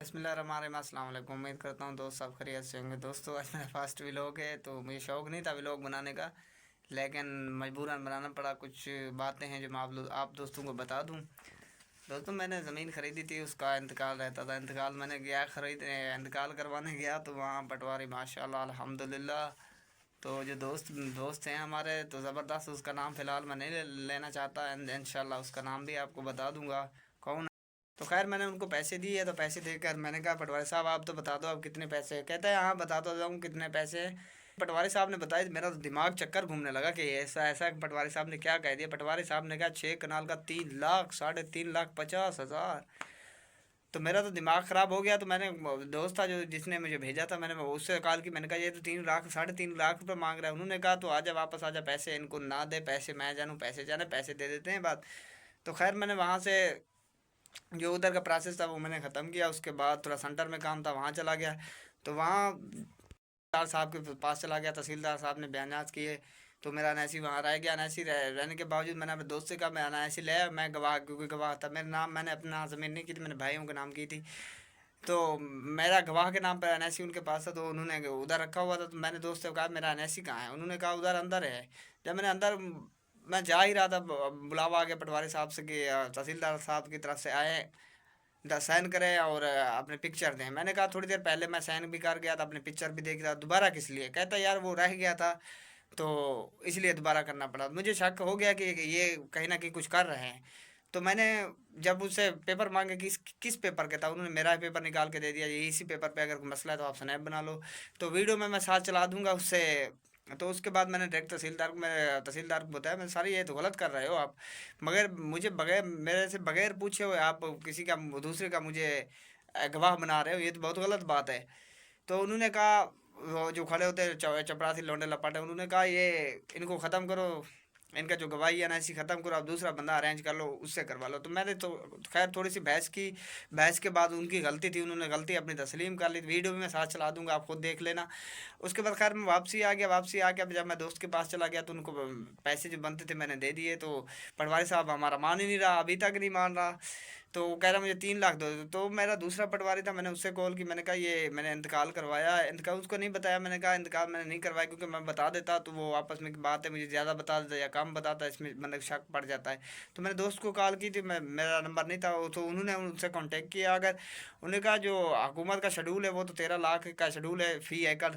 बिस्मिल्लाहिर्रहमानिर्रहीम, अस्सलाम वालेकुम। उम्मीद करता हूँ दोस्त सब खैरियत से होंगे। दोस्तों, आज मेरा फर्स्ट व्लॉग है, तो मुझे शौक़ नहीं था व्लॉग बनाने का, लेकिन मजबूरन बनाना पड़ा। कुछ बातें हैं जो मैं आप दोस्तों को बता दूँ। दोस्तों, मैंने ज़मीन ख़रीदी थी, उसका इंतकाल रहता था। इंतकाल मैंने गया इंतकाल करवाने गया, तो वहाँ पटवारी माशाल्लाह अल्हम्दुलिल्लाह। तो जो दोस्त दोस्त हैं हमारे, तो ज़बरदस्त। उसका नाम फ़िलहाल मैं नहीं लेना चाहता। इंशाल्लाह उसका नाम भी आपको बता दूँगा कौन। तो खैर, मैंने उनको पैसे दिए, तो पैसे देकर मैंने कहा, पटवारी साहब आप तो बता दो अब कितने पैसे हैं। कहता है हाँ बता तो जाऊँ कितने पैसे हैं। पटवारी साहब ने बताया, मेरा तो दिमाग चक्कर घूमने लगा कि ऐसा ऐसा पटवारी साहब ने क्या कह दिया। पटवारी साहब ने कहा 6 कनाल का 3 लाख, 3,50,000। तो मेरा तो दिमाग ख़राब हो गया। तो मैंने दोस्त था जो जिसने मुझे भेजा था, मैंने उससे कॉल की। मैंने कहा ये तो 3 लाख 3.5 लाख रुपये मांग रहा है। उन्होंने कहा तो आजा वापस आजा, पैसे इनको ना दे, पैसे मैं जानूँ, पैसे जाने, पैसे दे देते हैं बात। तो खैर, मैंने वहाँ से जो उधर का प्रोसेस था वो मैंने ख़त्म किया। उसके बाद थोड़ा सेंटर में काम था, वहाँ चला गया। तो वहाँ तहसीलदार साहब के पास चला गया। तहसीलदार साहब ने बयान किए, तो मेरा एनआईसी वहाँ रह गया। एनआईसी रहने के बावजूद मैंने अपने दोस्त से कहा मैं एनआईसी ले आया। मैं गवाह, क्योंकि गवाह था मेरा नाम, मैंने अपना ज़मीन नहीं की थी, मैंने भाइयों के नाम की थी। तो मेरा गवाह के नाम पर एनआईसी उनके पास था, तो उन्होंने उधर रखा हुआ था। तो मैंने दोस्त से कहा मेरा एनआईसी कहाँ है। उन्होंने कहा उधर अंदर है। जब मैंने अंदर, मैं जा ही रहा था, बुलावा आ गया पटवारी साहब से कि तहसीलदार साहब की तरफ से आए, साइन करें और अपने पिक्चर दें। मैंने कहा थोड़ी देर पहले मैं साइन भी कर गया था, अपने पिक्चर भी देख रहा, दोबारा किस लिए। कहता यार वो रह गया था, तो इसलिए दोबारा करना पड़ा। मुझे शक हो गया कि ये कहीं ना कहीं कुछ कर रहे हैं। तो मैंने जब उससे पेपर मांगे किस किस पेपर के था, उन्होंने मेरा पेपर निकाल के दे दिया, ये इसी पेपर पे अगर कोई मसला है तो आप स्नैप बना लो, तो वीडियो में मैं साथ चला दूंगा उससे। तो उसके बाद मैंने डायरेक्ट तहसीलदार को बताया, मैं सारी ये तो गलत कर रहे हो आप, मगर मुझे बगैर मेरे से बगैर पूछे हुए आप किसी का दूसरे का मुझे गवाह बना रहे हो, ये तो बहुत गलत बात है। तो उन्होंने कहा, वो जो खड़े होते हैं चपरासी लौंडे लपाटे, उन्होंने कहा ये इनको ख़त्म करो, इनका जो गवाही है ना ऐसी ख़त्म करो, आप दूसरा बंदा अरेंज कर लो, उससे करवा लो। तो मैंने तो खैर थोड़ी सी बहस की। बहस के बाद उनकी गलती थी, उन्होंने गलती अपनी तस्लीम कर ली। वीडियो भी मैं साथ चला दूंगा, आप खुद देख लेना। उसके बाद खैर मैं वापसी आ गया। वापसी आके अब जब मैं दोस्त के पास चला गया, तो उनको पैसे जो बनते थे मैंने दे दिए। तो पटवारी साहब हमारा मान ही नहीं रहा, अभी तक नहीं मान रहा। तो वो कह रहा मुझे 3 लाख दो। तो मेरा दूसरा पटवारी था, मैंने उससे कॉल की। मैंने कहा ये मैंने इंतकाल करवाया है। इंतकाल उसको नहीं बताया। मैंने कहा इंतकाल मैंने नहीं करवाया, क्योंकि मैं बता देता तो वो आपस में की बात है, मुझे ज़्यादा बता देता या कम बताता, इसमें मतलब शक पड़ जाता है। तो मैंने दोस्त को कॉल की थी, मेरा नंबर नहीं था। तो उन्होंने उनसे कांटेक्ट किया। अगर उन्होंने कहा जो हुकूमत का शेड्यूल है वो तो 13 लाख का शेड्यूल है फ़ी एकड़।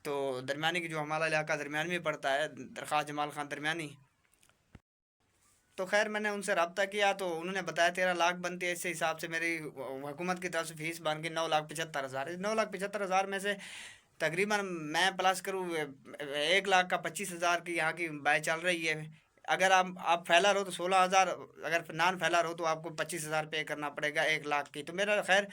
तो दरमियानी की जो हमारा इलाका दरमियान में पड़ता है, दरख्वास्त जमाल खान दरमियानी। तो खैर मैंने उनसे रब्ता किया, तो उन्होंने बताया 13 लाख बनती है। इस हिसाब से मेरी हुकूमत की तरफ से फ़ीस बन गई 9,75,000। 9,75,000 में से तकरीबन मैं प्लस करूँ 1,25,000 की यहाँ की बाय चल रही है। अगर आप फैलर हो तो 16,000, अगर नॉन फैलर हो तो आपको 25,000 पे करना पड़ेगा 1 लाख की। तो मेरा खैर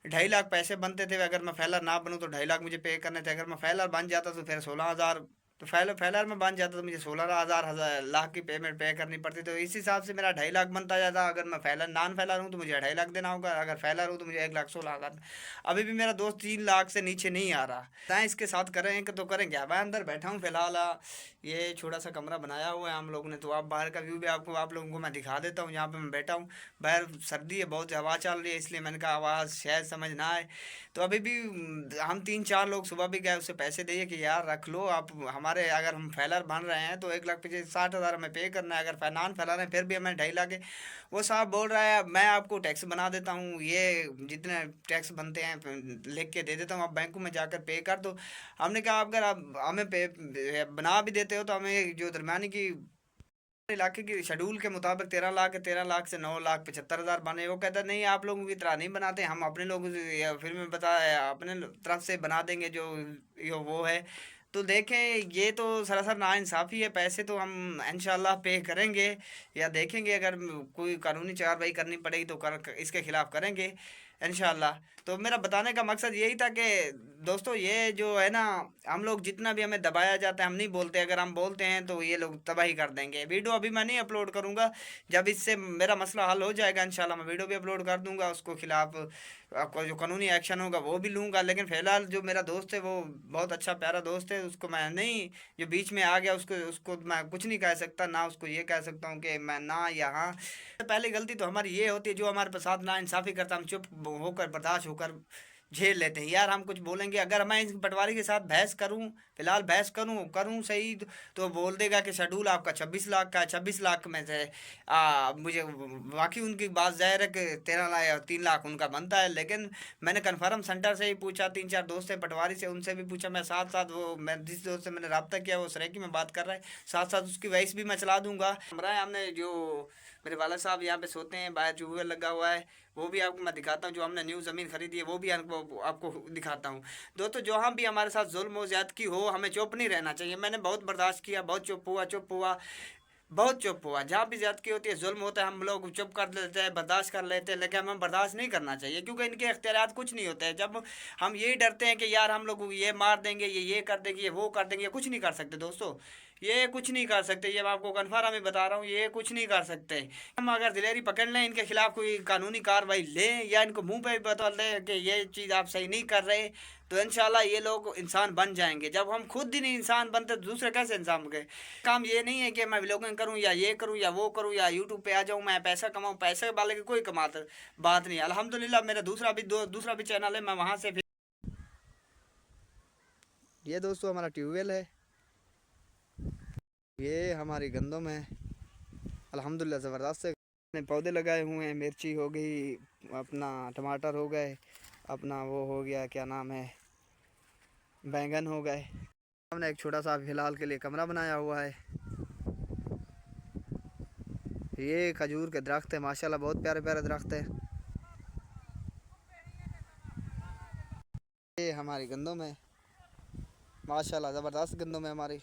2.5 लाख पैसे बनते थे। अगर मैं फैलर ना बनूँ तो 2.5 लाख मुझे पे करने थे। अगर मैं फैलर बन जाता तो फिर 16,000। तो फैलर में बन जाता तो मुझे 16,000 लाख की पेमेंट पे करनी पड़ती। तो इस हिसाब से मेरा 2.5 लाख बनता जाता। अगर मैं फैलर नॉन फैलर हूँ तो मुझे 2.5 लाख देना होगा, अगर फैलर हूँ तो मुझे 1,16,000। अभी भी मेरा दोस्त 3 लाख से नीचे नहीं आ रहा। बताएं इसके साथ करें कि तो करें क्या। मैं अंदर बैठा हूँ फिलहाल। ये छोटा सा कमरा बनाया हुआ है हम लोगों ने, तो आप बाहर का व्यू भी आपको आप लोगों को मैं दिखा देता हूँ। यहाँ पे मैं बैठा हूँ, बाहर सर्दी है, बहुत हवा चल रही है, इसलिए मैंने कहा आवाज़ शायद समझ ना आए। तो अभी भी हम 3-4 लोग सुबह भी गए, उससे पैसे दिए कि यार रख लो आप हमारे, अगर हम फैलर बन रहे हैं तो 1,60,000 हमें पे करना है। अगर नॉन फैलर है फिर भी हमें 2.5 लाख है। वो साहब बोल रहा है मैं आपको टैक्स बना देता हूँ, ये जितने टैक्स बनते हैं लिख के दे देता हूँ, आप बैंकों में जाकर पे कर दो। हमने कहा अगर आप हमें पे बना भी देते हो तो हमें जो दरमियानी की इलाके की शेड्यूल के मुताबिक 13 लाख है, 13 लाख से 9,75,000 बने। वो कहता नहीं आप लोगों की तरह नहीं बनाते, हम अपने लोगों से या फिर मैं बता अपने तरफ से बना देंगे जो वो है। तो देखें ये तो सरासर नाइंसाफ़ी है। पैसे तो हम इंशाल्लाह पे करेंगे, या देखेंगे अगर कोई कानूनी कार्रवाई करनी पड़ेगी तो इसके खिलाफ करेंगे इंशाल्लाह। तो मेरा बताने का मकसद यही था कि दोस्तों ये जो है ना, हम लोग जितना भी हमें दबाया जाता है हम नहीं बोलते, अगर हम बोलते हैं तो ये लोग तबाही कर देंगे। वीडियो अभी मैं नहीं अपलोड करूंगा, जब इससे मेरा मसला हल हो जाएगा इंशाल्लाह मैं वीडियो भी अपलोड कर दूंगा। उसको खिलाफ आपका जो कानूनी एक्शन होगा वो भी लूँगा। लेकिन फ़िलहाल जो मेरा दोस्त है वो बहुत अच्छा प्यारा दोस्त है, उसको मैं नहीं, जो बीच में आ गया उसको उसको मैं कुछ नहीं कह सकता, ना उसको ये कह सकता हूँ कि मैं ना यहाँ। पहली गलती तो हमारी ये होती है, जो हमारे साथ ना इंसाफ़ी करता हम चुप होकर बर्दाश्त होकर झेल लेते हैं यार। हम कुछ बोलेंगे, अगर मैं इस पटवारी के साथ बहस करूं, फिलहाल बहस करूं करूं सही, तो बोल देगा कि शेड्यूल आपका 26 लाख का है, 26 लाख में से मुझे बाकी उनकी बात जाहिर है कि 13 लाख या 3 लाख उनका बनता है। लेकिन मैंने कन्फर्म सेंटर से ही पूछा, 3 4 दोस्त है पटवारी से, उनसे भी पूछा, मैं साथ साथ वो मैं जिस दोस्त से मैंने रब्ता किया वो सरेकी में बात कर रहा है, साथ साथ उसकी वॉइस भी मैं चला दूंगा। कमरा है हमने जो मेरे वाला साहब यहाँ पे सोते हैं, बाहर ट्यूबवेल लगा हुआ है, वो भी आपको मैं दिखाता हूँ। जो हमने न्यू ज़मीन खरीदी है वो भी आपको दिखाता हूँ। दोस्तों जहाँ भी हमारे साथ जुल्म हो ज़्यादती हो, हमें चुप नहीं रहना चाहिए। मैंने बहुत बर्दाश्त किया, बहुत चुप हुआ, बहुत चुप हुआ। जहाँ भी ज़्यादती होती है, जुल्म होता है, हम लोग चुप कर लेते हैं, बर्दाश्त कर लेते हैं, लेकिन हमें बर्दाश्त नहीं करना चाहिए, क्योंकि इनके इख्तियारात कुछ नहीं होते हैं। जब हम यही डरते हैं कि यार हम लोग ये मार देंगे, ये कर देंगे, ये वो कर देंगे, ये कुछ नहीं कर सकते दोस्तों, ये कुछ नहीं कर सकते। ये मैं आपको कन्फर्म ही बता रहा हूँ, ये कुछ नहीं कर सकते। हम अगर दिलेरी पकड़ लें, इनके खिलाफ कोई कानूनी कार्रवाई लें, या इनको मुंह पे भी बता दें कि ये चीज़ आप सही नहीं कर रहे, तो इंशाल्लाह ये लोग इंसान बन जाएंगे। जब हम खुद ही नहीं इंसान बनते तो दूसरे कैसे इंसान बन गए। काम ये नहीं है कि मैं व्लॉगिंग करूं या ये करूं या वो करूं या यूट्यूब पे आ जाऊं, मैं पैसा कमाऊं, पैसे वाले की कोई कमाता बात नहीं है। अल्हम्दुलिल्लाह मेरा दूसरा भी चैनल है, मैं वहाँ से भी। ये दोस्तों हमारा ट्यूबवेल है, ये हमारी गंदम है, अल्हम्दुलिल्लाह ज़बरदस्त से पौधे लगाए हुए हैं। मिर्ची हो गई, अपना टमाटर हो गए, अपना वो हो गया क्या नाम है, बैंगन हो गए। हमने एक छोटा सा फिलहाल के लिए कमरा बनाया हुआ है। ये खजूर के दरख्त है, माशाल्लाह बहुत प्यारे प्यारे दरख्त है। ये हमारी गंदम है, माशाल्लाह ज़बरदस्त गंदम है हमारी।